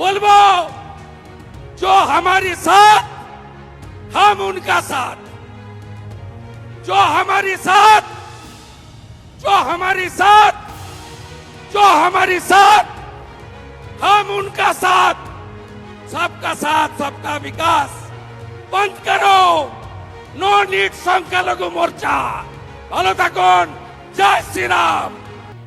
बोलबो जो हमारे साथ हम उनका साथ, जो हमारे साथ, जो हमारे साथ, जो हमारे साथ हम उनका साथ, सबका साथ सबका विकास। बंद करो नो नीड संख्यालघु मोर्चा। ভালো থাকুন, जय श्री राम।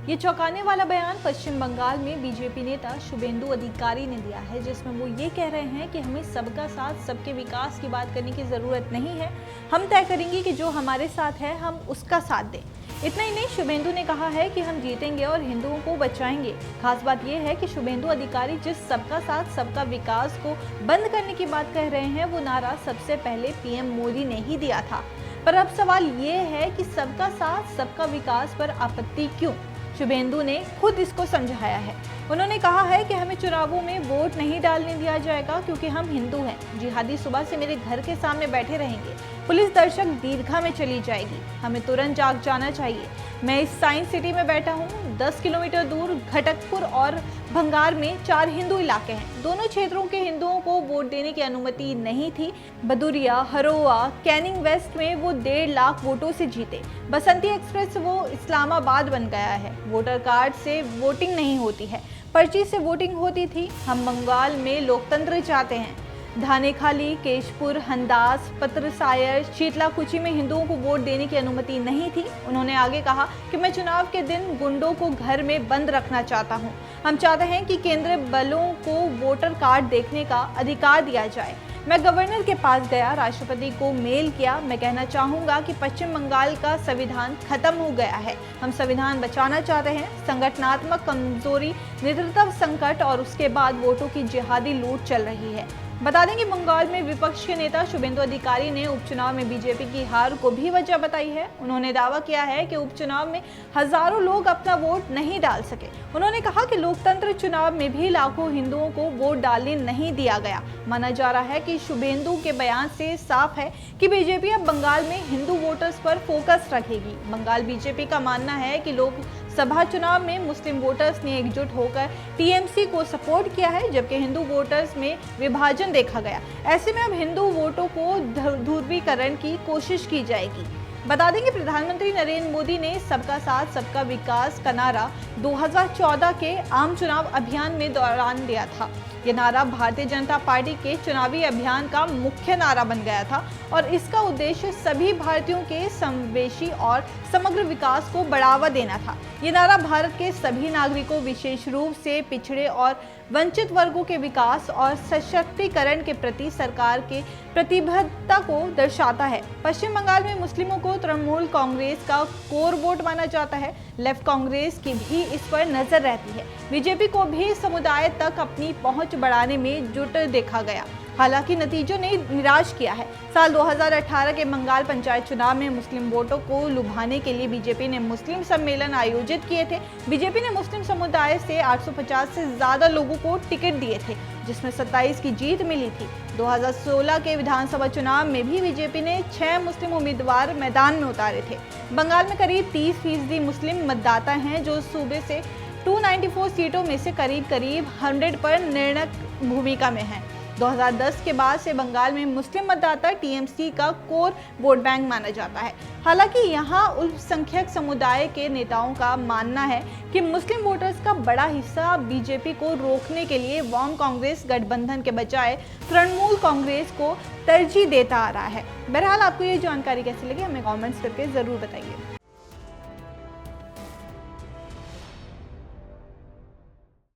ये चौंकाने वाला बयान पश्चिम बंगाल में बीजेपी नेता शुभेंदु अधिकारी ने दिया है, जिसमें वो ये कह रहे हैं कि हमें सबका साथ सबके विकास की बात करने की जरूरत नहीं है। हम तय करेंगे कि जो हमारे साथ है हम उसका साथ दें। इतना ही नहीं, शुभेंदु ने कहा है कि हम जीतेंगे और हिंदुओं को बचाएंगे। खास बात यह है कि शुभेंदु अधिकारी जिस सबका साथ सबका विकास को बंद करने की बात कह रहे हैं, वो नारा सबसे पहले पीएम मोदी ने ही दिया था। पर अब सवाल ये है कि सबका साथ सबका विकास पर आपत्ति क्यों? शुभेंदु ने खुद इसको समझाया है। उन्होंने कहा है कि हमें चुनावों में वोट नहीं डालने दिया जाएगा क्योंकि हम हिंदू हैं। जिहादी सुबह से मेरे घर के सामने बैठे रहेंगे। पुलिस दर्शक दीर्घा में चली जाएगी। हमें तुरंत जाग जाना चाहिए। मैं इस साइंस सिटी में बैठा हूँ। 10 किलोमीटर दूर घटकपुर और भंगार में 4 हिंदू इलाके हैं। दोनों क्षेत्रों के हिंदुओं को वोट देने की अनुमति नहीं थी। बदुरिया, हरोआ, कैनिंग वेस्ट में वो 1.5 लाख वोटों से जीते। बसंती एक्सप्रेस वो इस्लामाबाद बन गया है। वोटर कार्ड से वोटिंग नहीं होती है, पर्ची से वोटिंग होती थी। हम बंगाल में लोकतंत्र चाहते हैं। धानेखाली, केशपुर, हंदास, पत्रसायर, शीतलाकुची में हिंदुओं को वोट देने की अनुमति नहीं थी। उन्होंने आगे कहा कि मैं चुनाव के दिन गुंडों को घर में बंद रखना चाहता हूं। हम चाहते हैं कि केंद्रीय बलों को वोटर कार्ड देखने का अधिकार दिया जाए। मैं गवर्नर के पास गया, राष्ट्रपति को मेल किया। मैं कहना चाहूँगा कि पश्चिम बंगाल का संविधान खत्म हो गया है। हम संविधान बचाना चाहते हैं। संगठनात्मक कमजोरी, नेतृत्व संकट और उसके बाद वोटों की जिहादी लूट चल रही है। बता दें कि बंगाल में विपक्ष के नेता शुभेंदु अधिकारी ने उपचुनाव में बीजेपी की हार को भी वजह बताई है। उन्होंने दावा किया है कि उपचुनाव में हजारों लोग अपना वोट नहीं डाल सके। उन्होंने कहा कि लोकतंत्र चुनाव में भी लाखों हिंदुओं को वोट डालने नहीं दिया गया। माना जा रहा है कि शुभेंदु के बयान से साफ है कि बीजेपी अब बंगाल में हिंदू वोटर्स पर फोकस रखेगी। बंगाल बीजेपी का मानना है कि लोकसभा चुनाव में मुस्लिम वोटर्स ने एकजुट होकर टीएमसी को सपोर्ट किया है, जबकि हिंदू वोटर्स में विभाजन देखा गया। ऐसे में अब हिंदू वोटों को ध्रुवीकरण की कोशिश की जाएगी। बता दें कि प्रधानमंत्री नरेंद्र मोदी ने सबका साथ सबका विकास का नारा 2014 के आम चुनाव अभियान में दौरान दिया था। ये नारा भारतीय जनता पार्टी के चुनावी अभियान का मुख्य नारा बन गया था और इसका उद्देश्य सभी भारतीयों के समावेशी और समग्र विकास को बढ़ावा देना था। ये नारा भारत के सभी नागरिकों, विशेष रूप से पिछड़े और वंचित वर्गों के विकास और सशक्तिकरण के प्रति सरकार के प्रतिबद्धता को दर्शाता है। पश्चिम बंगाल में मुस्लिमों को तृणमूल कांग्रेस का कोर वोट माना जाता है। लेफ्ट कांग्रेस की भी इस पर नजर रहती है। बीजेपी को भी समुदाय तक अपनी पहुंच बढ़ाने में जुट देखा गया। हालांकि नतीजों ने निराश किया है। साल 2018 के बंगाल पंचायत चुनाव में मुस्लिम वोटों को लुभाने के लिए बीजेपी ने मुस्लिम सम्मेलन आयोजित किए थे। बीजेपी ने मुस्लिम समुदाय से 850 से ज्यादा लोगों को टिकट दिए थे, जिसमें 27 की जीत मिली थी। 2016 के विधानसभा चुनाव में भी बीजेपी ने 6 मुस्लिम उम्मीदवार मैदान में उतारे थे। बंगाल में करीब 30% मुस्लिम मतदाता हैं, जो सूबे से 294 सीटों में से करीब 100 पर निर्णायक भूमिका में हैं। 2010 के बाद से बंगाल में मुस्लिम मतदाता टीएमसी का कोर वोट बैंक माना जाता है। हालांकि यहाँ अल्पसंख्यक समुदाय के नेताओं का मानना है कि मुस्लिम वोटर्स का बड़ा हिस्सा बीजेपी को रोकने के लिए वाम कांग्रेस गठबंधन के बजाय तृणमूल कांग्रेस को तरजीह देता आ रहा है। बहरहाल आपको ये जानकारी कैसी लगी, हमें कमेंट्स करके जरूर बताइए।